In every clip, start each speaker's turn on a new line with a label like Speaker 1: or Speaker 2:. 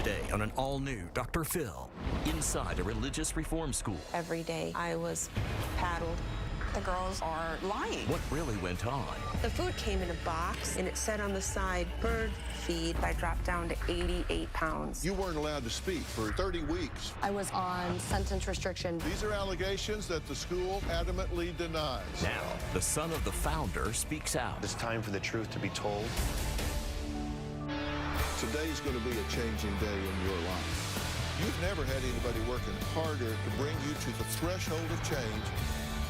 Speaker 1: Today on an all-new Dr. Phil, inside a religious reform school.
Speaker 2: Every day I was paddled.
Speaker 3: The girls are lying.
Speaker 1: What really went on?
Speaker 2: The food came in a box, and it said on the side, bird feed. I dropped down to 88 pounds.
Speaker 4: You weren't allowed to speak for 30 weeks.
Speaker 5: I was on sentence restriction.
Speaker 4: These are allegations that the school adamantly denies.
Speaker 1: Now, the son of the founder speaks out.
Speaker 6: It's time for the truth to be told.
Speaker 4: Today's going to be a changing day in your life. You've never had anybody working harder to bring you to the threshold of change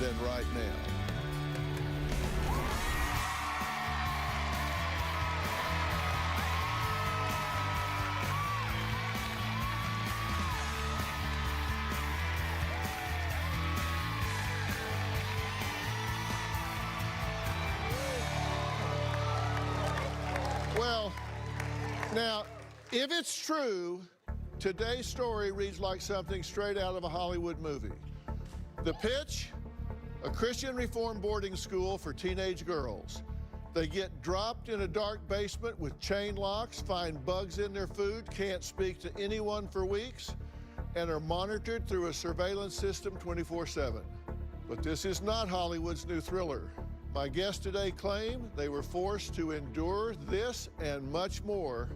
Speaker 4: than right now. Well, now, if it's true, today's story reads like something straight out of a Hollywood movie. The pitch? A Christian reform boarding school for teenage girls. They get dropped in a dark basement with chain locks, find bugs in their food, can't speak to anyone for weeks, and are monitored through a surveillance system 24/7. But this is not Hollywood's new thriller. My guests today claim they were forced to endure this and much more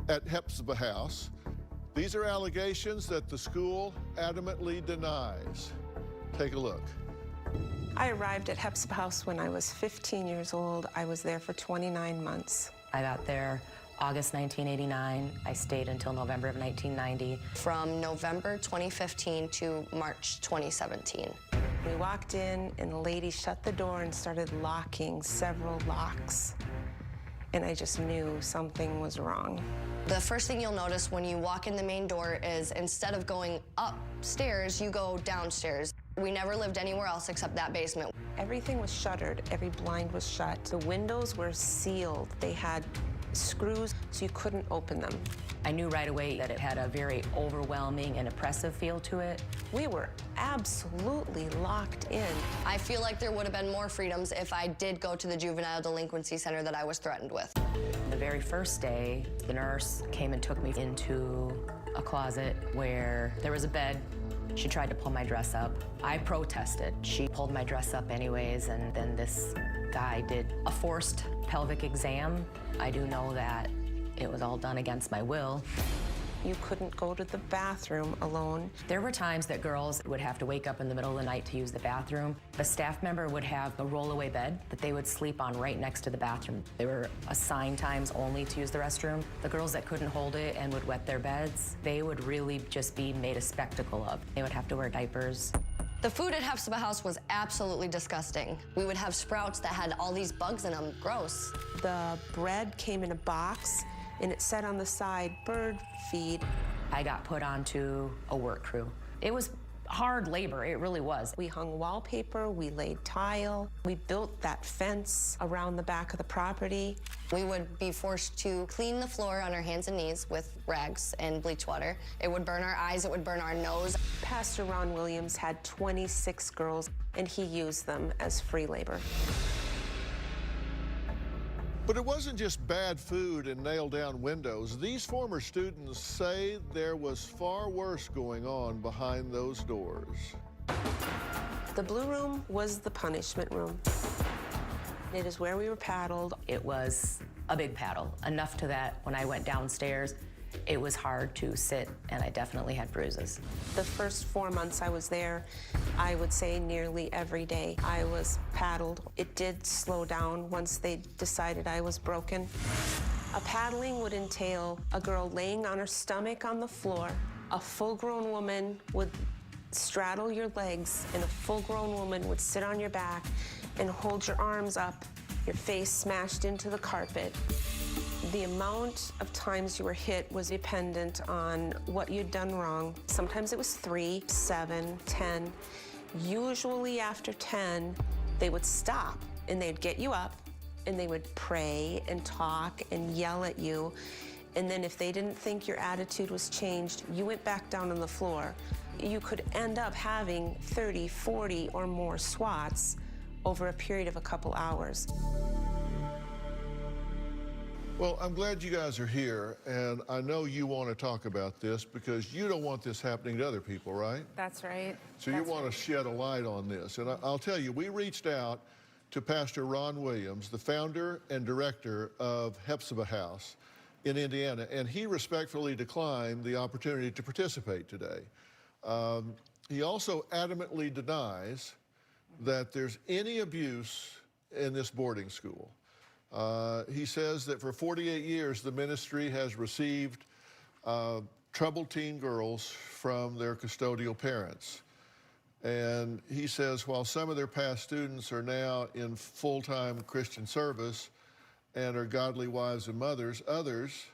Speaker 4: at Hephzibah House. These are allegations that the school adamantly denies. Take a look.
Speaker 2: I arrived at Hephzibah House when I was 15 years old. I was there for 29 months.
Speaker 7: I got there August 1989. I stayed until November of 1990.
Speaker 5: From November 2015 to March 2017.
Speaker 2: We walked in, and the lady shut the door and started locking several locks. And I just knew something was wrong.
Speaker 5: The first thing you'll notice when you walk in the main door is instead of going upstairs, you go downstairs. We never lived anywhere else except that basement.
Speaker 2: Everything was shuttered. Every blind was shut. The windows were sealed. They had screws, so you couldn't open them.
Speaker 7: I knew right away that it had a very overwhelming and oppressive feel to it.
Speaker 2: We were absolutely locked in.
Speaker 5: I feel like there would have been more freedoms if I did go to the juvenile delinquency center that I was threatened with.
Speaker 7: The very first day, the nurse came and took me into a closet where there was a bed. She tried to pull my dress up. I protested. She pulled my dress up anyways, and then this guy did a forced pelvic exam. I do know that it was all done against my will.
Speaker 2: You couldn't go to the bathroom alone.
Speaker 7: There were times that girls would have to wake up in the middle of the night to use the bathroom. A staff member would have a rollaway bed that they would sleep on right next to the bathroom. They were assigned times only to use the restroom. The girls that couldn't hold it and would wet their beds, they would really just be made a spectacle of. They would have to wear diapers.
Speaker 5: The food at Hephzibah House was absolutely disgusting. We would have sprouts that had all these bugs in them. Gross.
Speaker 2: The bread came in a box, and it said on the side, bird feed.
Speaker 7: I got put onto a work crew. It was hard labor, it really was.
Speaker 2: We hung wallpaper, we laid tile, we built that fence around the back of the property.
Speaker 5: We would be forced to clean the floor on our hands and knees with rags and bleach water. It would burn our eyes, it would burn our nose.
Speaker 2: Pastor Ron Williams had 26 girls, and he used them as free labor.
Speaker 4: But it wasn't just bad food and nailed-down windows. These former students say there was far worse going on behind those doors.
Speaker 2: The blue room was the punishment room. It is where we were paddled.
Speaker 7: It was a big paddle, enough to that when I went downstairs, it was hard to sit, and I definitely had bruises.
Speaker 2: The first 4 months I was there, I would say nearly every day I was paddled. It did slow down once they decided I was broken. A paddling would entail a girl laying on her stomach on the floor. A full-grown woman would straddle your legs, and a full-grown woman would sit on your back and hold your arms up, your face smashed into the carpet. The amount of times you were hit was dependent on what you'd done wrong. Sometimes it was 3, 7, 10. Usually after 10, they would stop and they'd get you up and they would pray and talk and yell at you. And then if they didn't think your attitude was changed, you went back down on the floor. You could end up having 30, 40 or more swats over a period of a couple hours.
Speaker 4: Well, I'm glad you guys are here, and I know you want to talk about this because you don't want this happening to other people, right?
Speaker 2: That's right.
Speaker 4: So you want to shed a light on this. And I'll tell you, we reached out to Pastor Ron Williams, the founder and director of Hephzibah House in Indiana, and he respectfully declined the opportunity to participate today. He also adamantly denies that there's any abuse in this boarding school. He says that for 48 years, the ministry has received troubled teen girls from their custodial parents. And he says while some of their past students are now in full-time Christian service and are godly wives and mothers, others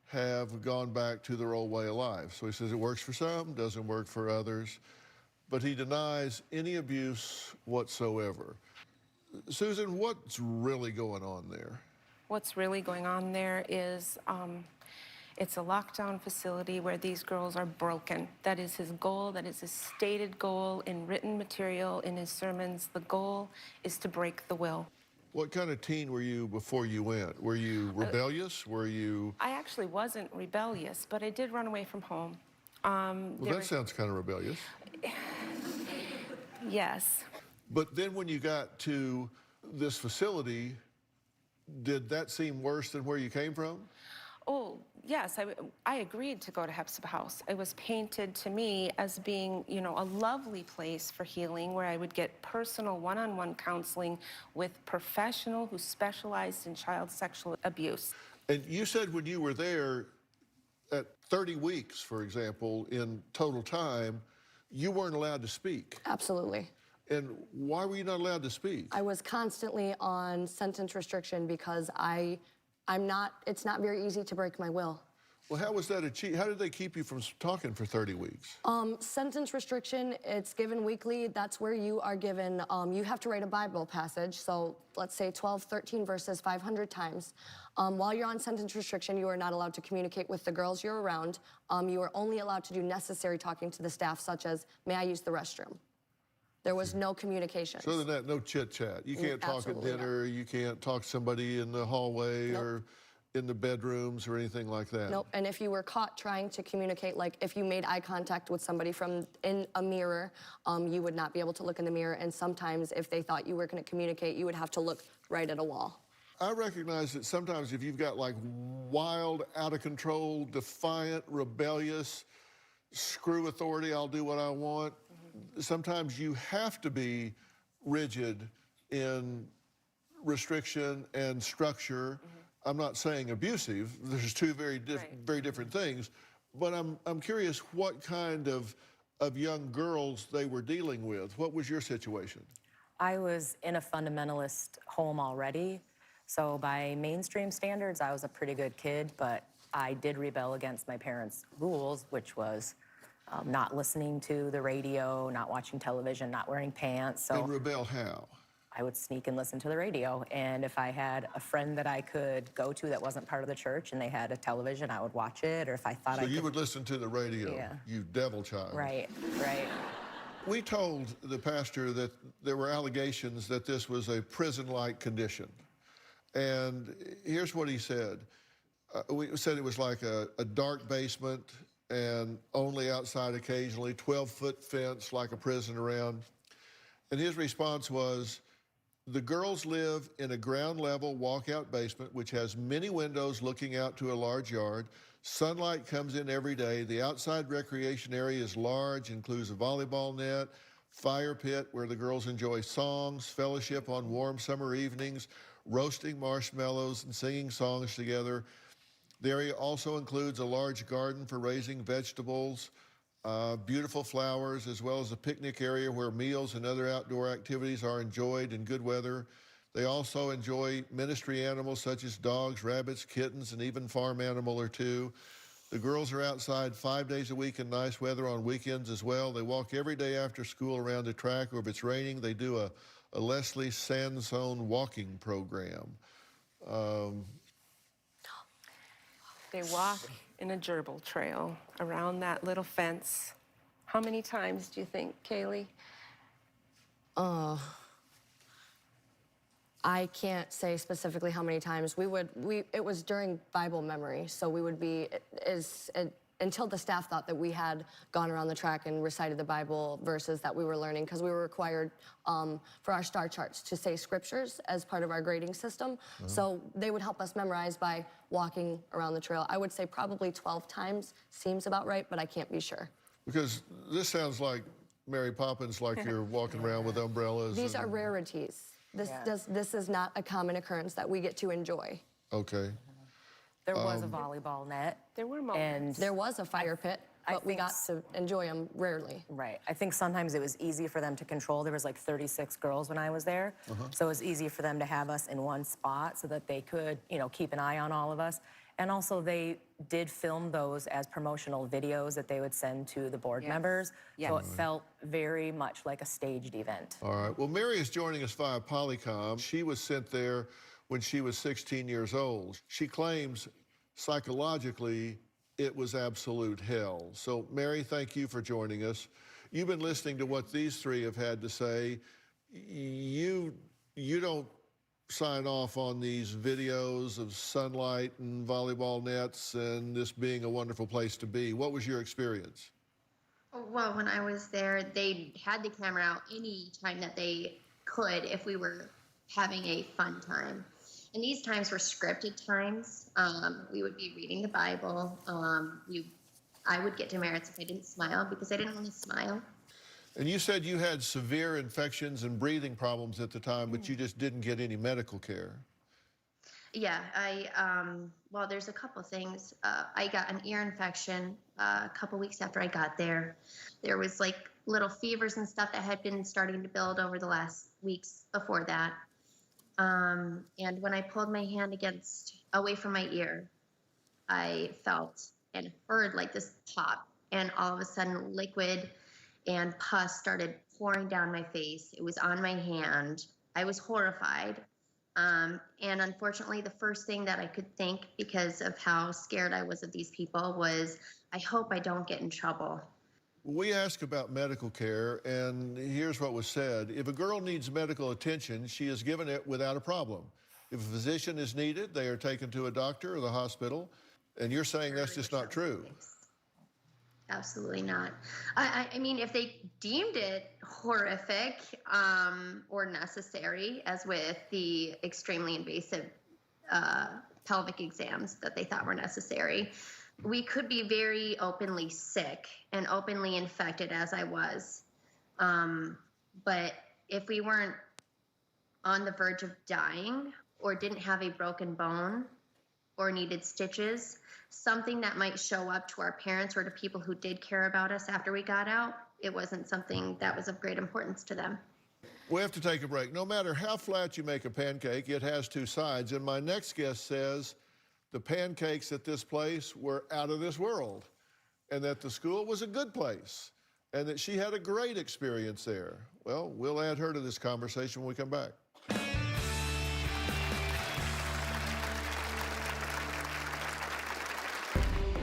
Speaker 4: have gone back to their old way of life. So he says it works for some, doesn't work for others, but he denies any abuse whatsoever. Susan, what's really going on there?
Speaker 2: What's really going on there is it's a lockdown facility where these girls are broken. That is his goal. That is his stated goal in written material, in his sermons. The goal is to break the will.
Speaker 4: What kind of teen were you before you went? Were you rebellious? Were you...
Speaker 2: I actually wasn't rebellious, but I did run away from home.
Speaker 4: Well, that sounds kind of rebellious.
Speaker 2: Yes.
Speaker 4: But then when you got to this facility, did that seem worse than where you came from?
Speaker 2: Oh, yes, I agreed to go to Hephzibah House. It was painted to me as being, you know, a lovely place for healing where I would get personal one-on-one counseling with professional who specialized in child sexual abuse.
Speaker 4: And you said when you were there at 30 weeks, for example, in total time, you weren't allowed to speak.
Speaker 5: Absolutely.
Speaker 4: And why were you not allowed to speak?
Speaker 5: I was constantly on sentence restriction because it's not very easy to break my will.
Speaker 4: Well, how was that achieved? How did they keep you from talking for 30 weeks?
Speaker 5: Sentence restriction, it's given weekly. That's where you are given, you have to write a Bible passage. So let's say 12, 13 verses 500 times. While you're on sentence restriction, you are not allowed to communicate with the girls you're around. You are only allowed to do necessary talking to the staff, such as, may I use the restroom? There was no communication.
Speaker 4: So other than that, no chit-chat. You can't talk at dinner, you can't talk to somebody in the hallway or in the bedrooms or anything like that?
Speaker 5: Nope, and if you were caught trying to communicate, like if you made eye contact with somebody from in a mirror, you would not be able to look in the mirror, and sometimes if they thought you were gonna communicate, you would have to look right at a wall.
Speaker 4: I recognize that sometimes if you've got like wild, out of control, defiant, rebellious, screw authority, I'll do what I want, sometimes you have to be rigid in restriction and structure. I'm not saying abusive. There's two very different things. But I'm curious what kind of young girls they were dealing with. What was your situation?
Speaker 7: I was in a fundamentalist home already, so by mainstream standards, I was a pretty good kid, but I did rebel against my parents' rules, which was not listening to the radio, not watching television, not wearing pants. So
Speaker 4: and rebel how?
Speaker 7: I would sneak and listen to the radio, and if I had a friend that I could go to that wasn't part of the church and they had a television, I would watch it, or if I thought
Speaker 4: So you would listen to the radio, you devil child.
Speaker 7: Right, right.
Speaker 4: We told the pastor that there were allegations that this was a prison-like condition. And here's what he said. We said it was like a dark basement and only outside occasionally, 12-foot fence like a prison around. And his response was, the girls live in a ground-level walkout basement, which has many windows looking out to a large yard. Sunlight comes in every day. The outside recreation area is large, includes a volleyball net, fire pit where the girls enjoy songs, fellowship on warm summer evenings, roasting marshmallows and singing songs together. The area also includes a large garden for raising vegetables, beautiful flowers, as well as a picnic area where meals and other outdoor activities are enjoyed in good weather. They also enjoy ministry animals such as dogs, rabbits, kittens, and even farm animal or two. The girls are outside 5 days a week in nice weather on weekends as well. They walk every day after school around the track, or if it's raining, they do a Leslie Sansone walking program.
Speaker 2: They walk in a gerbil trail around that little fence. How many times do you think, Kaylee?
Speaker 5: I can't say specifically how many times. It was during Bible memory, so we would be, until the staff thought that we had gone around the track and recited the Bible verses that we were learning, because we were required for our star charts to say scriptures as part of our grading system. So they would help us memorize by walking around the trail. I would say probably 12 times seems about right, but I can't be sure.
Speaker 4: Because this sounds like Mary Poppins, like you're walking around with umbrellas.
Speaker 5: These are rarities. This is not a common occurrence that we get to enjoy.
Speaker 4: Okay.
Speaker 7: There was a volleyball net.
Speaker 2: There were moments.
Speaker 5: There was a fire pit, but we got to enjoy them rarely.
Speaker 7: Right. I think sometimes it was easy for them to control. There was like 36 girls when I was there. So it was easy for them to have us in one spot so that they could, you know, keep an eye on all of us. And also they did film those as promotional videos that they would send to the board members. So it felt very much like a staged event.
Speaker 4: All right. Well, Mary is joining us via Polycom. She was sent there when she was 16 years old. She claims psychologically it was absolute hell. So, Mary, thank you for joining us. You've been listening to what these three have had to say. You don't sign off on these videos of sunlight and volleyball nets and this being a wonderful place to be. What was your experience?
Speaker 8: Well, when I was there, they had the camera out any time that they could if we were having a fun time. And these times were scripted times. We would be reading the Bible. I would get demerits if I didn't smile because I didn't want to smile.
Speaker 4: And you said you had severe infections and breathing problems at the time, but you just didn't get any medical care.
Speaker 8: Yeah, well, there's a couple things. I got an ear infection a couple weeks after I got there. There was like little fevers and stuff that had been starting to build over the last weeks before that. And when I pulled my hand away from my ear, I felt and heard like this pop, and all of a sudden liquid and pus started pouring down my face. It was on my hand. I was horrified. And unfortunately, the first thing that I could think, because of how scared I was of these people, was, I hope I don't get in trouble.
Speaker 4: We asked about medical care, and here's what was said. If a girl needs medical attention, she is given it without a problem. If a physician is needed, they are taken to a doctor or the hospital, and you're saying that's just not true.
Speaker 8: Absolutely not. I mean, if they deemed it horrific or necessary, as with the extremely invasive pelvic exams that they thought were necessary, we could be very openly sick and openly infected, as I was. But if we weren't on the verge of dying or didn't have a broken bone or needed stitches, something that might show up to our parents or to people who did care about us after we got out, it wasn't something that was of great importance to them.
Speaker 4: We have to take a break. No matter how flat you make a pancake, it has two sides. And my next guest says the pancakes at this place were out of this world, and that the school was a good place, and that she had a great experience there. Well, we'll add her to this conversation when we come back.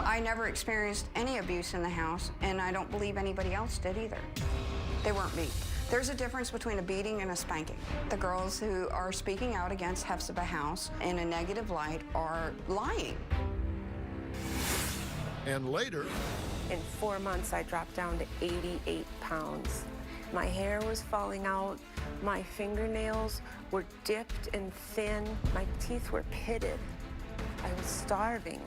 Speaker 3: I never experienced any abuse in the house, and I don't believe anybody else did either. They weren't beat. There's a difference between a beating and a spanking. The girls who are speaking out against Hephzibah House in a negative light are lying.
Speaker 4: And later,
Speaker 2: In 4 months, I dropped down to 88 pounds. My hair was falling out. My fingernails were dipped and thin. My teeth were pitted. I was starving.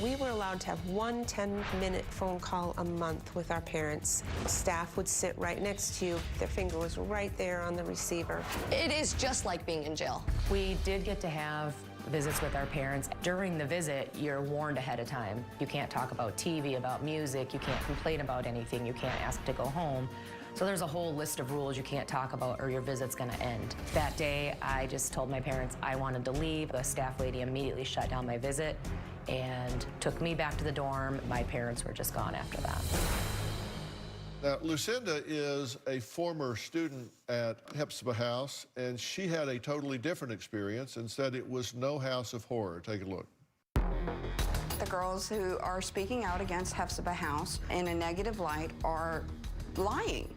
Speaker 2: We were allowed to have one 10-minute phone call a month with our parents. Staff would sit right next to you. Their finger was right there on the receiver.
Speaker 5: It is just like being in jail.
Speaker 7: We did get to have visits with our parents. During the visit, you're warned ahead of time. You can't talk about TV, about music, you can't complain about anything, you can't ask to go home. So there's a whole list of rules you can't talk about or your visit's gonna end. That day, I just told my parents I wanted to leave. The staff lady immediately shut down my visit and took me back to the dorm. My parents were just gone after that.
Speaker 4: now Lucinda is a former student at Hephzibah House, and she had a totally different experience and said it was no house of horror. Take a look.
Speaker 3: The girls who are speaking out against Hephzibah House in a negative light are lying.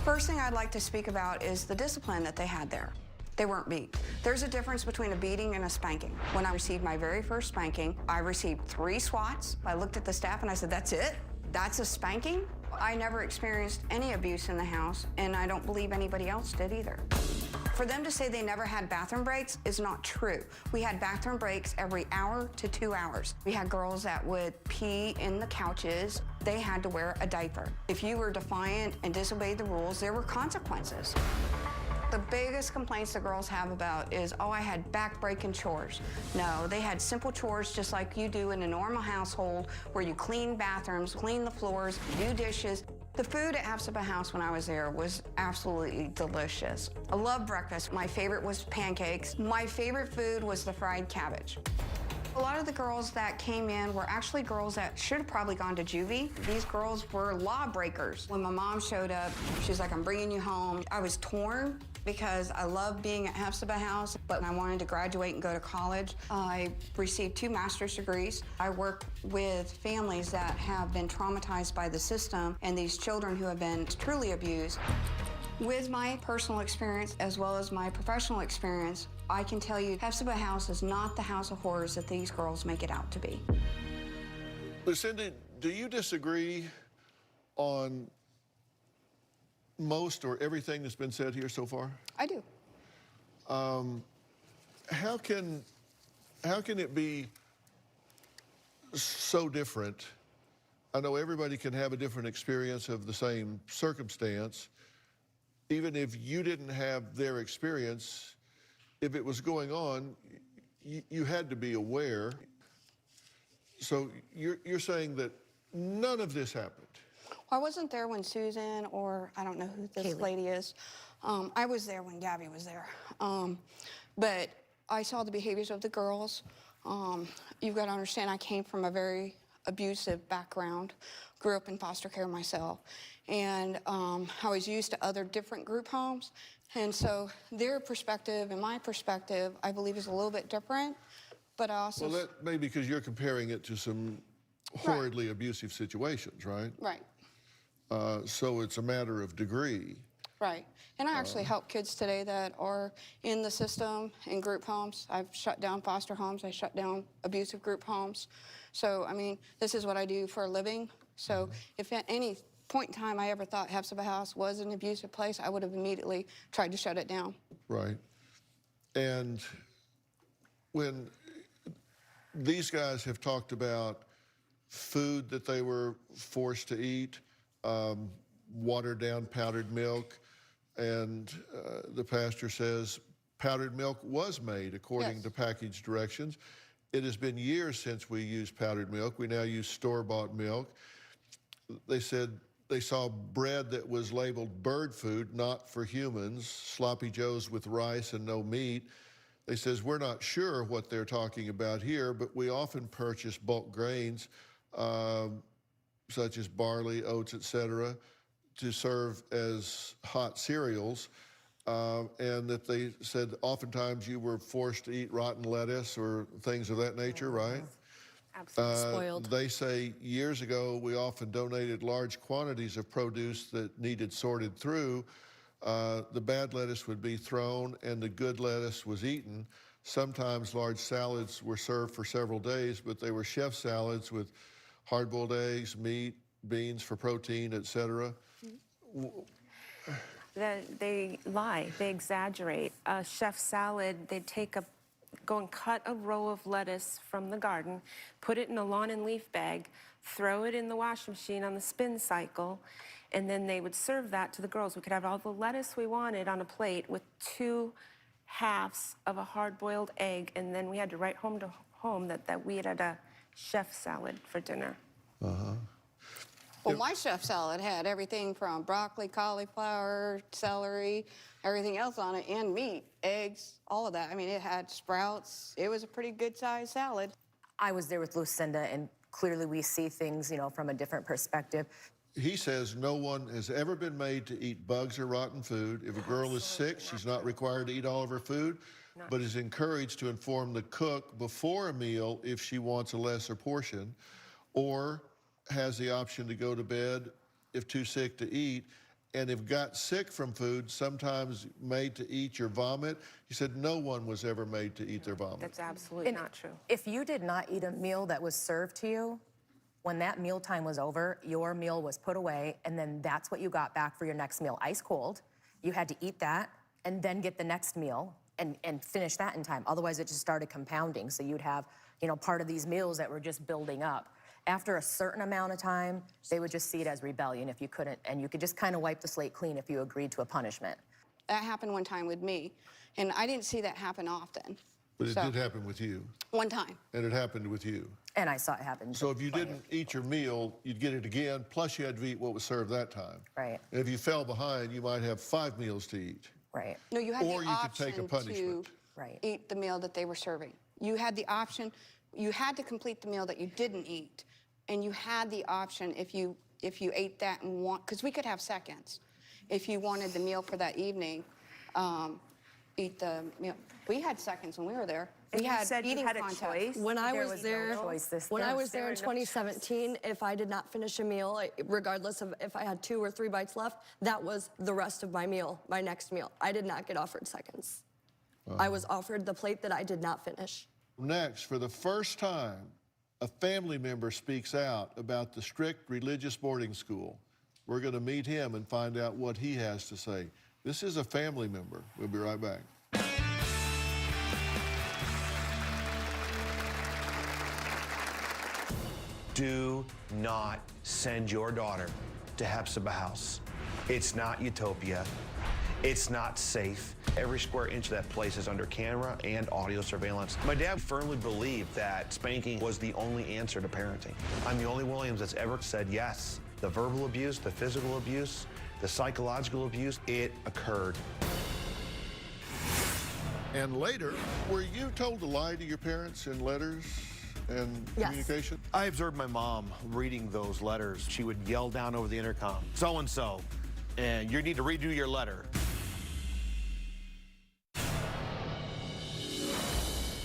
Speaker 3: First thing I'd like to speak about is the discipline that they had there. They weren't beat. There's a difference between a beating and a spanking. When I received my very first spanking, I received 3 swats. I looked at the staff and I said, that's it? That's a spanking? I never experienced any abuse in the house, and I don't believe anybody else did either. For them to say they never had bathroom breaks is not true. We had bathroom breaks every hour to 2 hours. We had girls that would pee in the couches. They had to wear a diaper. If you were defiant and disobeyed the rules, there were consequences. The biggest complaints the girls have about is, oh, I had back-breaking chores. No, they had simple chores just like you do in a normal household where you clean bathrooms, clean the floors, do dishes. The food at Hephzibah House when I was there was absolutely delicious. I love breakfast. My favorite was pancakes. My favorite food was the fried cabbage. A lot of the girls that came in were actually girls that should have probably gone to juvie. These girls were lawbreakers. When my mom showed up, she was like, I'm bringing you home. I was torn because I loved being at Hephzibah House, but I wanted to graduate and go to college. I received 2 master's degrees. I work with families that have been traumatized by the system and these children who have been truly abused. With my personal experience as well as my professional experience, I can tell you Hephzibah House is not the house of horrors that these girls make it out to be.
Speaker 4: Lucinda, do you disagree on most or everything that's been said here so far?
Speaker 3: I do.
Speaker 4: How can it be so different? I know everybody can have a different experience of the same circumstance. Even if you didn't have their experience, if it was going on, you had to be aware. So you're saying that none of this happened?
Speaker 3: I wasn't there when Susan, or I don't know who this lady is. I was there when Gabby was there. But I saw the behaviors of the girls. You've got to understand, I came from a very abusive background, grew up in foster care myself, and I was used to other different group homes. And so their perspective and my perspective, I believe, is a little bit different. But I also...
Speaker 4: Well, that may be because you're comparing it to some horridly abusive situations, right?
Speaker 3: Right.
Speaker 4: So it's a matter of degree.
Speaker 3: Right. And I actually help kids today that are in the system in group homes. I've shut down foster homes. I shut down abusive group homes. So, I mean, this is what I do for a living. So if at any point in time I ever thought Hephzibah House was an abusive place, I would have immediately tried to shut it down. Right.
Speaker 4: And when these guys have talked about food that they were forced to eat, watered down powdered milk, and the pastor says powdered milk was made according to package directions. It has been years since we used powdered milk. We now use store-bought milk. They said they saw bread that was labeled bird food, not for humans, sloppy joes with rice and no meat. They says, we're not sure what they're talking about here, but we often purchase bulk grains, such as barley, oats, etc., to serve as hot cereals, and that they said oftentimes you were forced to eat rotten lettuce or things of that nature, right?
Speaker 5: Absolutely spoiled.
Speaker 4: They say years ago we often donated large quantities of produce that needed sorted through. The bad lettuce would be thrown and the good lettuce was eaten. Sometimes large salads were served for several days, but they were chef salads with hard-boiled eggs, meat, beans for protein, etc.
Speaker 2: They lie, they exaggerate. A chef salad, they'd go and cut a row of lettuce from the garden, put it in a lawn and leaf bag, throw it in the washing machine on the spin cycle, and then they would serve that to the girls. We could have all the lettuce we wanted on a plate with 2 halves of a hard-boiled egg, and then we had to write home to home that we had had a chef salad for dinner.
Speaker 3: Well, my chef salad had everything from broccoli, cauliflower, celery, everything else on it, and meat, eggs, all of that. I mean, it had sprouts. It was a pretty good-sized salad.
Speaker 7: I was there with Lucinda, and clearly we see things, you know, from a different perspective.
Speaker 4: He says no one has ever been made to eat bugs or rotten food. If a girl is sick, she's not required to eat all of her food, but is encouraged to inform the cook before a meal if she wants a lesser portion, or has the option to go to bed if too sick to eat. and have got sick from food, sometimes made to eat your vomit. He said no one was ever made to eat their vomit.
Speaker 2: That's absolutely not true.
Speaker 7: If you did not eat a meal that was served to you, when that meal time was over, your meal was put away, and then that's what you got back for your next meal, ice cold. You had to eat that and then get the next meal and finish that in time. Otherwise, it just started compounding. So you'd have, you know, part of these meals that were just building up. After a certain amount of time, they would just see it as rebellion if you couldn't, and you could just kind of wipe the slate clean if you agreed to a punishment.
Speaker 3: That happened one time with me, and I didn't see that happen often.
Speaker 4: But it did happen with you.
Speaker 3: One time.
Speaker 4: And it happened with you.
Speaker 7: And I saw it happen.
Speaker 4: So if you didn't eat your meal, you'd get it again, plus you had to eat what was served that time.
Speaker 7: Right.
Speaker 4: And if you fell behind, you might have 5 meals to eat.
Speaker 7: Right.
Speaker 3: No, you had
Speaker 4: Or
Speaker 3: the
Speaker 4: you could
Speaker 3: option
Speaker 4: take a punishment.
Speaker 3: to eat the meal that they were serving. You had the option. You had to complete the meal that you didn't eat. And you had the option if you ate that and because we could have seconds. If you wanted the meal for that evening, eat the meal. We had seconds when we were there. We had eating contests.
Speaker 5: When I was there, in 2017, if I did not finish a meal, regardless of if I had 2 or 3 bites left, that was the rest of my meal, my next meal. I did not get offered seconds. I was offered the plate that I did not finish.
Speaker 4: Next, for the first time, a family member speaks out about the strict religious boarding school. We're going to meet him and find out what he has to say. This is a family member. We'll be right back.
Speaker 6: Do not send your daughter to Hephzibah House. It's not utopia. It's not safe. Every square inch of that place is under camera and audio surveillance. My dad firmly believed that spanking was the only answer to parenting. I'm the only Williams that's ever said yes. The verbal abuse, the physical abuse, the psychological abuse, it occurred.
Speaker 4: And later, were you told to lie to your parents in letters and communication?
Speaker 6: I observed my mom reading those letters. She would yell down over the intercom, so-and-so, and you need to redo your letter.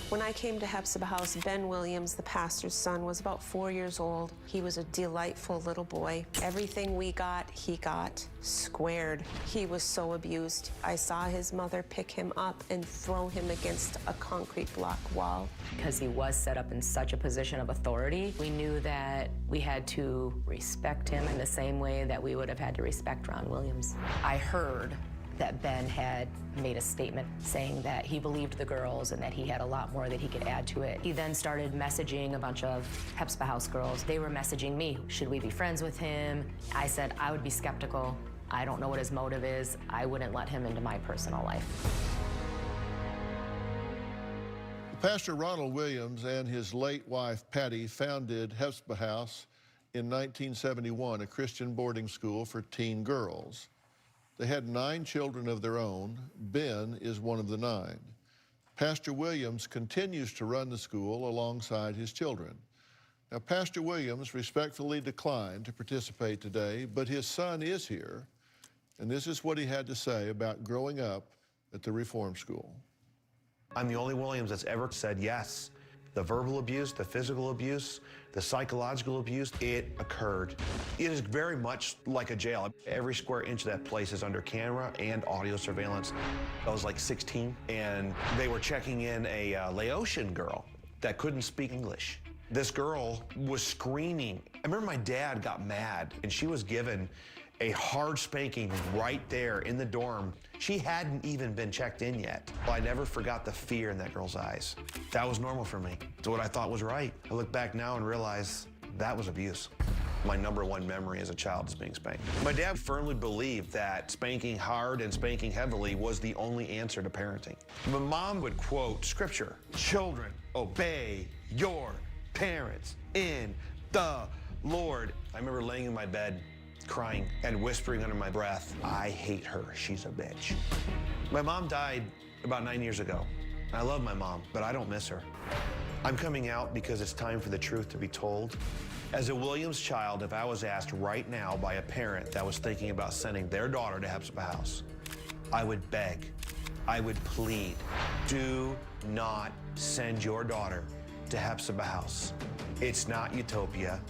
Speaker 2: When I came to Hephzibah House, Ben Williams, the pastor's son, was about 4 years old. He was a delightful little boy. Everything we got, he got squared. He was so abused. I saw his mother pick him up and throw him against a concrete block wall.
Speaker 7: Because he was set up in such a position of authority, we knew that we had to respect him in the same way that we would have had to respect Ron Williams. I heard that Ben had made a statement saying that he believed the girls and that he had a lot more that he could add to it. He then started messaging a bunch of Hephzibah House girls. They were messaging me, should we be friends with him? I said I would be skeptical. I don't know what his motive is. I wouldn't let him into my personal life.
Speaker 4: Pastor Ronald Williams and his late wife, Patty, founded Hephzibah House in 1971, a Christian boarding school for teen girls. They had 9 children of their own. Ben is one of the 9. Pastor Williams continues to run the school alongside his children. Now, Pastor Williams respectfully declined to participate today, but his son is here, and this is what he had to say about growing up at the Reform School.
Speaker 6: I'm the only Williams that's ever said yes. The verbal abuse, the physical abuse, the psychological abuse, it occurred. It is very much like a jail. Every square inch of that place is under camera and audio surveillance. I was like 16, and they were checking in a Laotian girl that couldn't speak English. This girl was screaming. I remember my dad got mad, and she was given a hard spanking right there in the dorm. She hadn't even been checked in yet. Well, I never forgot the fear in that girl's eyes. That was normal for me. It's what I thought was right. I look back now and realize that was abuse. My #1 memory as a child is being spanked. My dad firmly believed that spanking hard and spanking heavily was the only answer to parenting. My mom would quote scripture, "Children, obey your parents in the Lord." I remember laying in my bed crying and whispering under my breath, "I hate her, she's a bitch." My mom died about 9 years ago. I love my mom, but I don't miss her. I'm coming out because it's time for the truth to be told. As a Williams child, if I was asked right now by a parent that was thinking about sending their daughter to Hephzibah House, I would beg, I would plead, do not send your daughter to Hephzibah House. It's not utopia.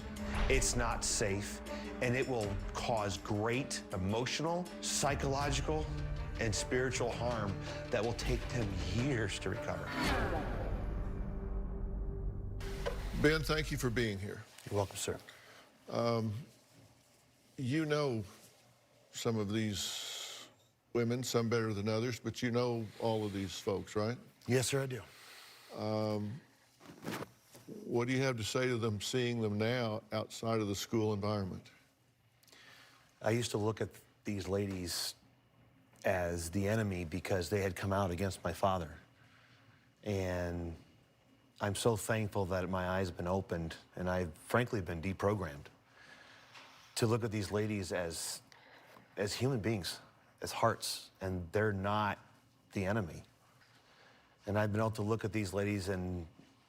Speaker 6: It's not safe, and it will cause great emotional, psychological, and spiritual harm that will take them years to recover.
Speaker 4: Ben, thank you for being here.
Speaker 6: You're welcome, sir.
Speaker 4: You know some of these women, some better than others, but you know all of these folks, right?
Speaker 6: Yes, sir, I do.
Speaker 4: What do you have to say to them seeing them now outside of the school environment?
Speaker 6: I used to look at these ladies as the enemy because they had come out against my father. And I'm so thankful that my eyes have been opened, and I've frankly been deprogrammed to look at these ladies as human beings, as hearts, and they're not the enemy. And I've been able to look at these ladies and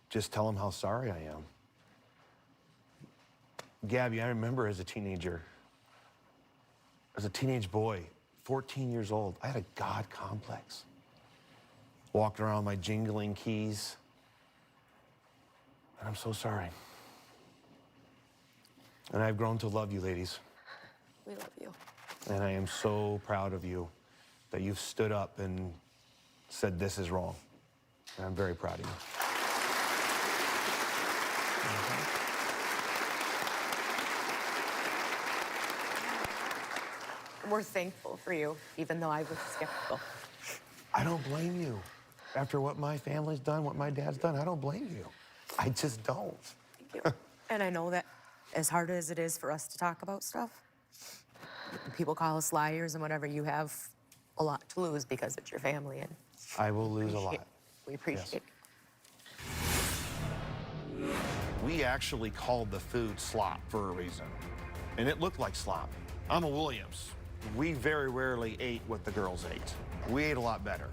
Speaker 6: just tell them how sorry I am. Gabby, I remember as a teenager, as a teenage boy, 14 years old, I had a God complex. Walked around with my jingling keys, and I'm so sorry. And I've grown to love you, ladies.
Speaker 5: We love you.
Speaker 6: And I am so proud of you that you've stood up and said this is wrong. And I'm very proud of you.
Speaker 7: We're thankful for you, even though I was skeptical.
Speaker 6: I don't blame you. After what my family's done, what my dad's done, I don't blame you. I just don't.
Speaker 7: Thank you. And I know that as hard as it is for us to talk about stuff, people call us liars and whatever, you have a lot to lose because it's your family. And
Speaker 6: I will lose a lot.
Speaker 7: We appreciate it.
Speaker 6: We actually called the food slop for a reason. And it looked like slop. I'm a Williams. We very rarely ate what the girls ate. We ate a lot better.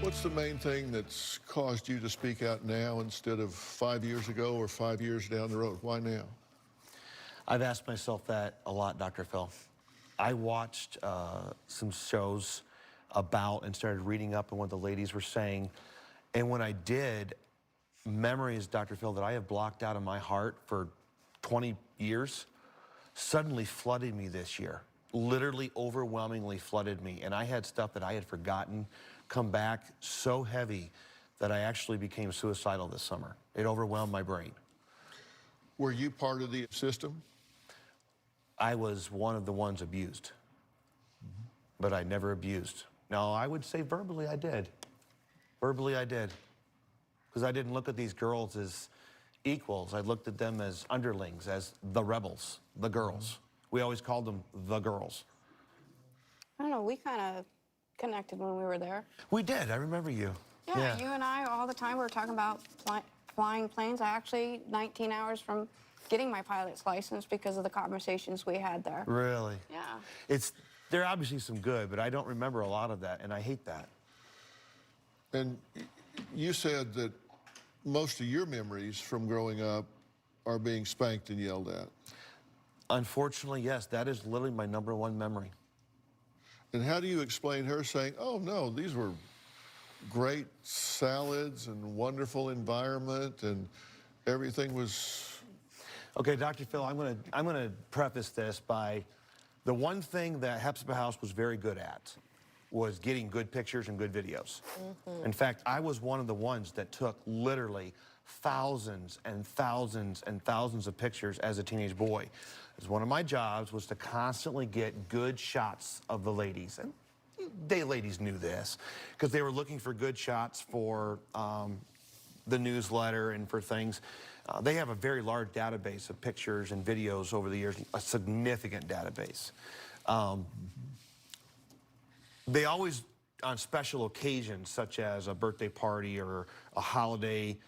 Speaker 4: What's the main thing that's caused you to speak out now instead of 5 years ago or 5 years down the road? Why now?
Speaker 6: I've asked myself that a lot, Dr. Phil. I watched some shows about and started reading up on what the ladies were saying. And when I did, memories, Dr. Phil, that I have blocked out of my heart for 20 years suddenly flooded me this year. Literally overwhelmingly flooded me. And I had stuff that I had forgotten come back so heavy that I actually became suicidal this summer. It overwhelmed my brain.
Speaker 4: Were you part of the system?
Speaker 6: I was one of the ones abused, but I never abused. Now, I would say verbally I did. Verbally I did. Because I didn't look at these girls as equals. I looked at them as underlings, as the rebels, the girls. We always called them the girls.
Speaker 3: I don't know, we kind of connected when we were there.
Speaker 6: We did, I remember you.
Speaker 3: Yeah, you and I all the time, we were talking about flying planes. I actually, 19 hours from getting my pilot's license because of the conversations we had there.
Speaker 6: Really?
Speaker 3: Yeah.
Speaker 6: There are obviously some good, but I don't remember a lot of that, and I hate that.
Speaker 4: And you said that most of your memories from growing up are being spanked and yelled at.
Speaker 6: Unfortunately, yes, that is literally my #1 memory.
Speaker 4: And how do you explain her saying, oh no, these were great salads and wonderful environment and everything was...
Speaker 6: Okay, Dr. Phil, I'm gonna preface this by the one thing that Hephzibah House was very good at was getting good pictures and good videos. In fact, I was one of the ones that took literally thousands and thousands and thousands of pictures as a teenage boy. As one of my jobs was to constantly get good shots of the ladies. And they ladies knew this because they were looking for good shots for the newsletter and for things. They have a very large database of pictures and videos over the years, a significant database. They always, on special occasions, such as a birthday party or a holiday,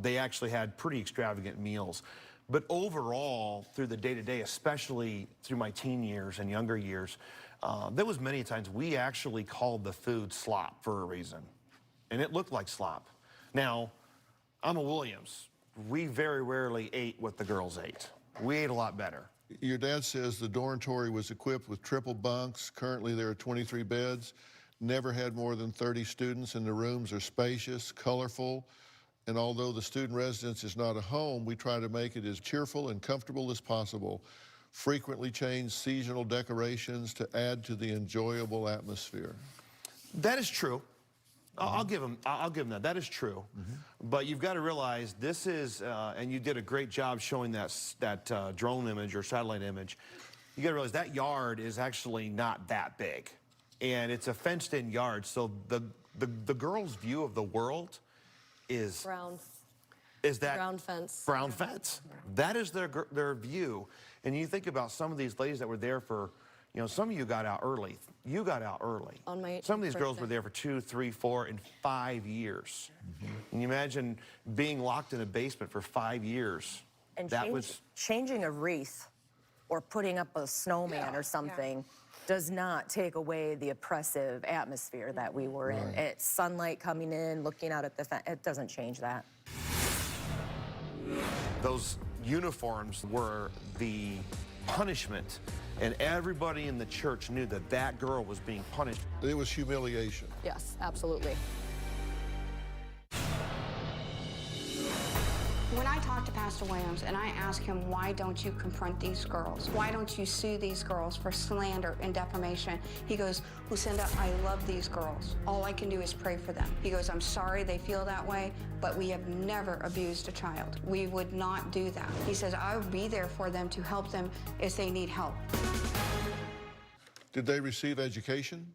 Speaker 6: they actually had pretty extravagant meals. But overall, through the day-to-day, especially through my teen years and younger years, there was many times we actually called the food slop for a reason. And it looked like slop. Now, I'm a Williams. We very rarely ate what the girls ate. We ate a lot better.
Speaker 4: Your dad says the dormitory was equipped with triple bunks. Currently, there are 23 beds. never had more than 30 students, and the rooms are spacious, colorful, and although the student residence is not a home, we try to make it as cheerful and comfortable as possible. Frequently change seasonal decorations to add to the enjoyable atmosphere.
Speaker 6: That is true. I'll give him that. That is true. But you've got to realize this is, and you did a great job showing that drone image or satellite image. You got to realize that yard is actually not that big, and it's a fenced-in yard. So the girls' view of the world is
Speaker 5: Brown.
Speaker 6: Is that
Speaker 5: Brown fence.
Speaker 6: Brown fence. That is their view. And you think about some of these ladies that were there for, you know, some of you got out early. You got out early.
Speaker 5: On my
Speaker 6: some of these girls
Speaker 5: birthday.
Speaker 6: were there for 2, 3, 4, and 5 years. Can you imagine being locked in a basement for 5 years?
Speaker 9: And
Speaker 6: that was
Speaker 9: changing a wreath or putting up a snowman or something does not take away the oppressive atmosphere that we were in. It's sunlight coming in, looking out at the it doesn't change that.
Speaker 6: those uniforms were the punishment, and everybody in the church knew that that girl was being punished.
Speaker 4: It was humiliation.
Speaker 5: Yes, absolutely.
Speaker 3: When I talk to Pastor Williams and I ask him, why don't you confront these girls? Why don't you sue these girls for slander and defamation? He goes, Lucinda, I love these girls. All I can do is pray for them. He goes, I'm sorry they feel that way, but we have never abused a child. We would not do that. He says, I would be there for them to help them if they need help.
Speaker 4: Did they receive education?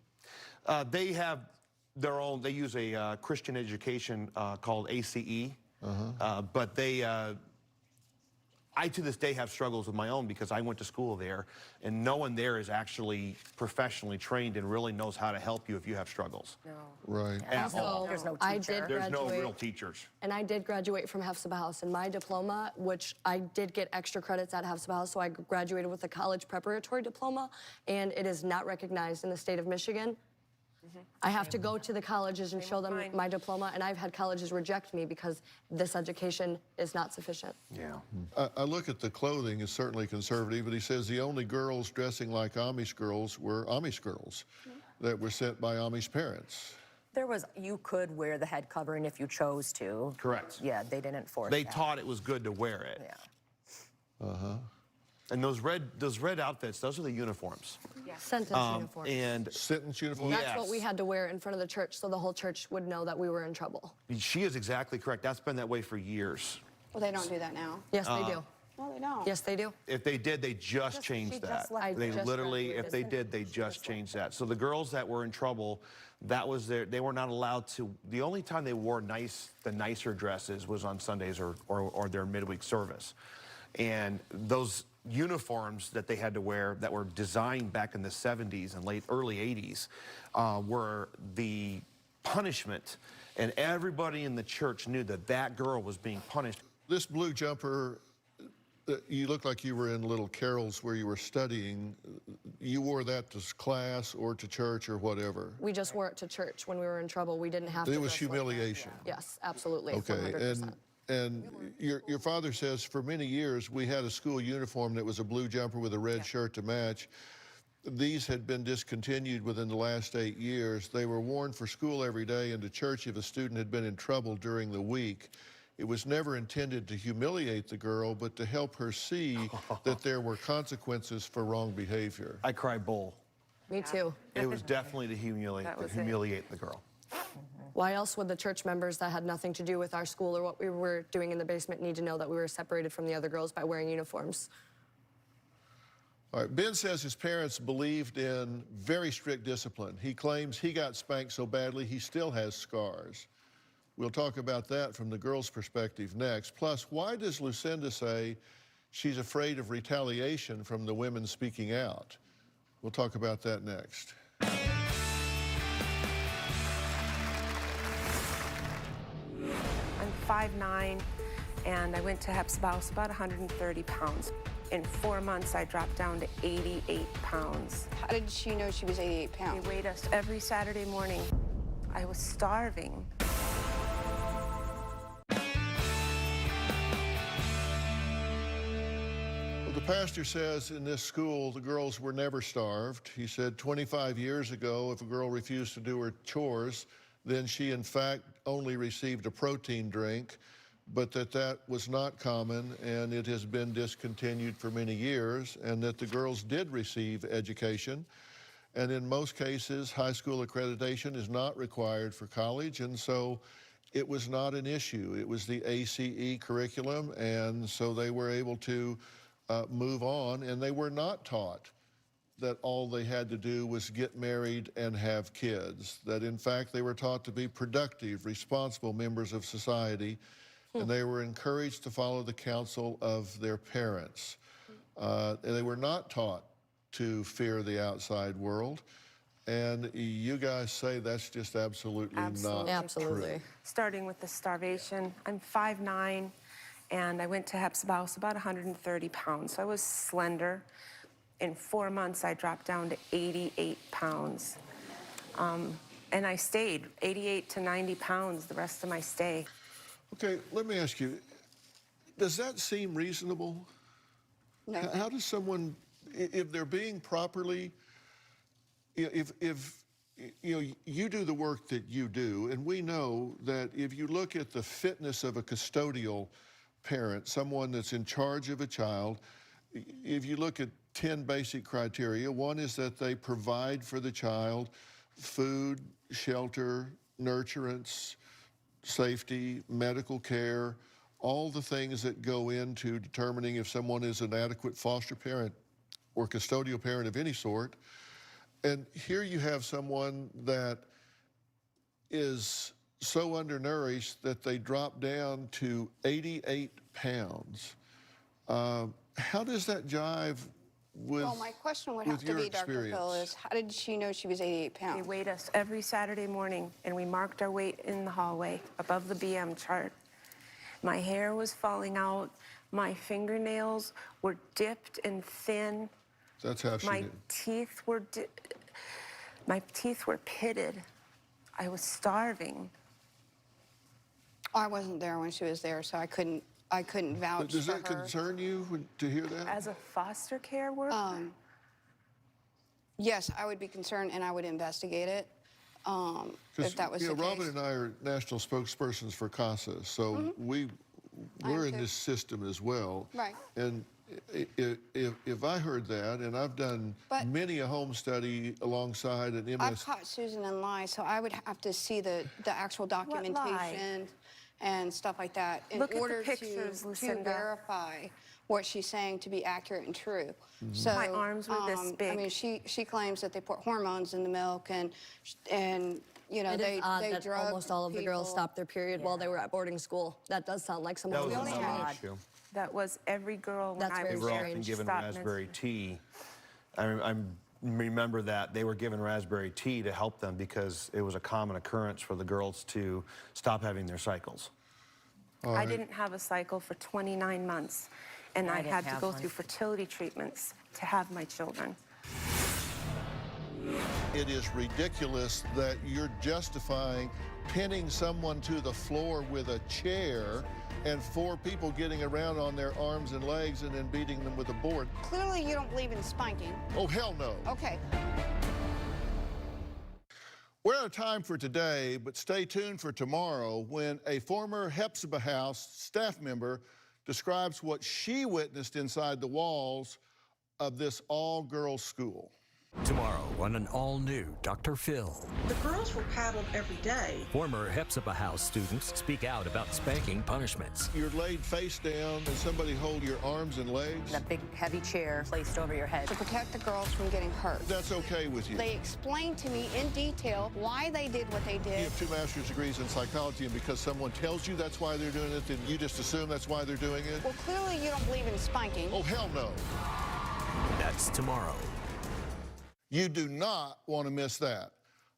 Speaker 6: They have their own, they use a Christian education called ACE. But they, I to this day have struggles with my own because I went to school there, and no one there is actually professionally trained and really knows how to help you if you have struggles.
Speaker 9: No.
Speaker 4: Right.
Speaker 6: At all.
Speaker 9: There's no
Speaker 5: I
Speaker 9: teacher.
Speaker 5: did
Speaker 6: There's no
Speaker 5: graduate,
Speaker 6: real teachers.
Speaker 5: and I did graduate from Hephzibah House, and my diploma, which I did get extra credits at Hephzibah House, so I graduated with a college preparatory diploma, and it is not recognized in the state of Michigan. I have to go to the colleges and show them my diploma, and I've had colleges reject me because this education is not sufficient.
Speaker 6: Yeah.
Speaker 4: I look at the clothing as certainly conservative, but he says the only girls dressing like Amish girls were Amish girls that were sent by Amish parents.
Speaker 9: There was, you could wear the head covering if you chose to.
Speaker 6: Correct.
Speaker 9: Yeah, they didn't force
Speaker 6: They
Speaker 9: that.
Speaker 6: taught it was good to wear it.
Speaker 9: Yeah.
Speaker 6: And those red outfits, those are the uniforms.
Speaker 5: Sentence uniforms.
Speaker 6: And
Speaker 4: Sentence uniform?
Speaker 5: That's what we had to wear in front of the church, so the whole church would know that we were in trouble.
Speaker 6: she is exactly correct. That's been that way for years.
Speaker 3: Well, they don't do that now.
Speaker 5: Yes, they do.
Speaker 3: No, they don't.
Speaker 5: Yes, they do.
Speaker 6: If they did, they just changed
Speaker 9: she
Speaker 6: that.
Speaker 9: just left.
Speaker 5: I
Speaker 6: They
Speaker 5: just
Speaker 6: literally, if they
Speaker 5: graduated.
Speaker 6: did, they just changed that. So the girls that were in trouble, that was they were not allowed to, the only time they wore the nicer dresses was on Sundays or their midweek service. And those uniforms that they had to wear that were designed back in the 70s and early 80s were the punishment. And everybody in the church knew that that girl was being punished.
Speaker 4: This blue jumper, you look like you were in little carols where you were studying. You wore that to class or to church or whatever.
Speaker 5: We just wore it to church when we were in trouble. We didn't have to
Speaker 4: It was
Speaker 5: dress like that.
Speaker 4: humiliation.
Speaker 5: Yes, absolutely.
Speaker 4: Okay,
Speaker 5: 100%.
Speaker 4: and your father says for many years we had a school uniform that was a blue jumper with a red shirt to match. These had been discontinued within the last 8 years. They were worn for school every day and to church if a student had been in trouble during the week. It was never intended to humiliate the girl, but to help her see that there were consequences for wrong behavior.
Speaker 6: I cry bull.
Speaker 5: Me too.
Speaker 6: It was definitely to humiliate the girl.
Speaker 5: Why else would the church members that had nothing to do with our school or what we were doing in the basement need to know that we were separated from the other girls by wearing uniforms?
Speaker 4: All right, Ben says his parents believed in very strict discipline. He claims he got spanked so badly he still has scars. We'll talk about that from the girls' perspective next. Plus, why does Lucinda say she's afraid of retaliation from the women speaking out? We'll talk about that next.
Speaker 2: I'm 5'9", and I went to Hephzibah House about 130 pounds. In 4 months, I dropped down to 88 pounds.
Speaker 3: How did she know she was 88
Speaker 2: They
Speaker 3: pounds?
Speaker 2: weighed us every Saturday morning. I was starving.
Speaker 4: Well, the pastor says in this school the girls were never starved. He said 25 years ago, if a girl refused to do her chores, then she in fact only received a protein drink, but that was not common, and it has been discontinued for many years, and that the girls did receive education. And in most cases, high school accreditation is not required for college, and so it was not an issue. It was the ACE curriculum, and so they were able to move on, and they were not taught that all they had to do was get married and have kids, that in fact they were taught to be productive, responsible members of society, and they were encouraged to follow the counsel of their parents. And they were not taught to fear the outside world. And you guys say that's just absolutely not true.
Speaker 2: Starting with the starvation, I'm 5'9", and I went to Hephzibah, I was about 130 pounds, so I was slender. In 4 months, I dropped down to 88 pounds. And I stayed 88 to 90 pounds the rest of my stay.
Speaker 4: Okay, let me ask you, does that seem reasonable?
Speaker 3: No.
Speaker 4: How does someone, if they're being properly, if you know, you do the work that you do, and we know that if you look at the fitness of a custodial parent, someone that's in charge of a child, if you look at 10 basic criteria, one is that they provide for the child food, shelter, nurturance, safety, medical care, all the things that go into determining if someone is an adequate foster parent or custodial parent of any sort. And here you have someone that is so undernourished that they drop down to 88 pounds. How does that jive with
Speaker 3: Well, my question would have to be, Dr. Phil, is how did she know she was 88
Speaker 2: They
Speaker 3: pounds?
Speaker 2: weighed us every Saturday morning, and we marked our weight in the hallway above the BM chart. My hair was falling out. My fingernails were dipped and thin.
Speaker 4: That's how she
Speaker 2: My
Speaker 4: did.
Speaker 2: teeth were pitted. I was starving.
Speaker 3: I wasn't there when she was there, so I couldn't vouch
Speaker 4: But does
Speaker 3: for
Speaker 4: that
Speaker 3: her.
Speaker 4: concern you to hear that?
Speaker 2: As a foster care worker,
Speaker 3: Yes, I would be concerned, and I would investigate it if that was the case.
Speaker 4: Robin and I are national spokespersons for CASA, so we're in this system as well.
Speaker 3: Right.
Speaker 4: And if I heard that, and I've done many a home study alongside an MS.
Speaker 3: I've caught Susan in lies, so I would have to see the actual documentation and stuff like that in
Speaker 2: Look at the
Speaker 3: order
Speaker 2: pictures,
Speaker 3: to
Speaker 2: Lucinda.
Speaker 3: verify what she's saying to be accurate and true. So
Speaker 2: My arms were this big.
Speaker 3: I mean, she claims that they put hormones in the milk and you know,
Speaker 5: It
Speaker 3: they
Speaker 5: is odd
Speaker 3: they
Speaker 5: that
Speaker 3: drug
Speaker 5: almost all of the girls
Speaker 3: people.
Speaker 5: stopped their period while they were at boarding school. That does sound like someone
Speaker 10: That was
Speaker 5: who
Speaker 10: another
Speaker 5: had.
Speaker 10: issue.
Speaker 2: that was every girl when
Speaker 5: That's
Speaker 2: I
Speaker 5: very
Speaker 10: They
Speaker 2: was
Speaker 10: were
Speaker 2: there.
Speaker 10: often given
Speaker 2: Stopped
Speaker 10: raspberry
Speaker 2: menstruating.
Speaker 10: tea. I remember that they were given raspberry tea to help them because it was a common occurrence for the girls to stop having their cycles.
Speaker 2: I didn't have a cycle for 29 months, and I
Speaker 9: didn't
Speaker 2: had to
Speaker 9: have
Speaker 2: go
Speaker 9: one.
Speaker 2: through fertility treatments to have my children.
Speaker 4: It is ridiculous that you're justifying pinning someone to the floor with a chair and 4 people getting around on their arms and legs and then beating them with a board.
Speaker 3: Clearly, you don't believe in spanking.
Speaker 4: Oh, hell no.
Speaker 3: Okay.
Speaker 4: We're out of time for today, but stay tuned for tomorrow when a former Hephzibah House staff member describes what she witnessed inside the walls of this all-girls school.
Speaker 1: Tomorrow on an all-new Dr. Phil.
Speaker 11: The girls were paddled every day.
Speaker 1: Former Hephzibah House students speak out about spanking punishments.
Speaker 4: You're laid face down and somebody hold your arms and legs.
Speaker 9: A big heavy chair placed over your head.
Speaker 3: To protect the girls from getting hurt.
Speaker 4: That's okay with you.
Speaker 3: They explained to me in detail why they did what they
Speaker 4: You
Speaker 3: did.
Speaker 4: have 2 master's degrees in psychology, and because someone tells you that's why they're doing it, then you just assume that's why they're doing it?
Speaker 3: Well, clearly you don't believe in spanking.
Speaker 4: Oh, hell no.
Speaker 1: That's tomorrow.
Speaker 4: You do not want to miss that.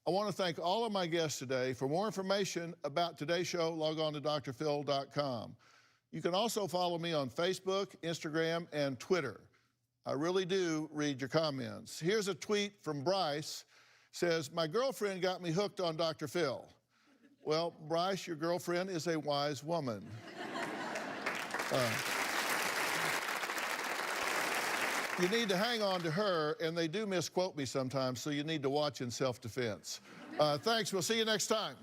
Speaker 4: I want to thank all of my guests today. For more information about today's show, log on to drphil.com. You can also follow me on Facebook, Instagram, and Twitter. I really do read your comments. Here's a tweet from Bryce. Says, my girlfriend got me hooked on Dr. Phil. Well, Bryce, your girlfriend is a wise woman. you need to hang on to her, and they do misquote me sometimes, so you need to watch in self-defense. Thanks. We'll see you next time.